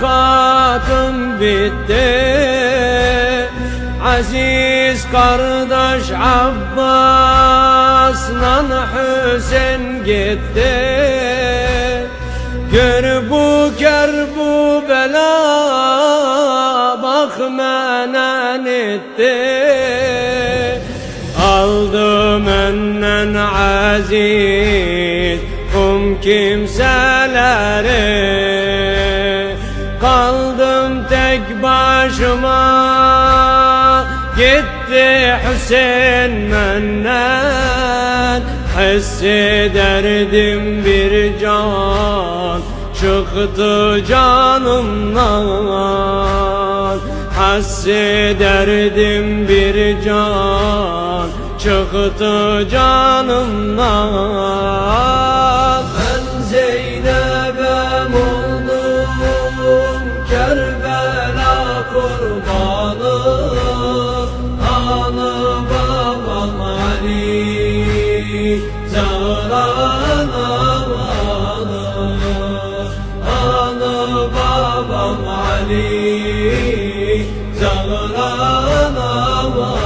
takatım bitti. Aziz kardeş Abbas'la Hüseyin gitti. Gör bu ker bu bela bak menen etti. Aldım önden aziz kimseleri, kaldım tek başıma, gitti Hüseyin menden. Hissederdim bir can çıktı canımdan. Hissederdim bir can çıktı canımdan. Ben Zeynep'em oldum Kerbela kurbanı. Anı babam Ali Zahran amanı. Anı babam Ali Zahran amanı.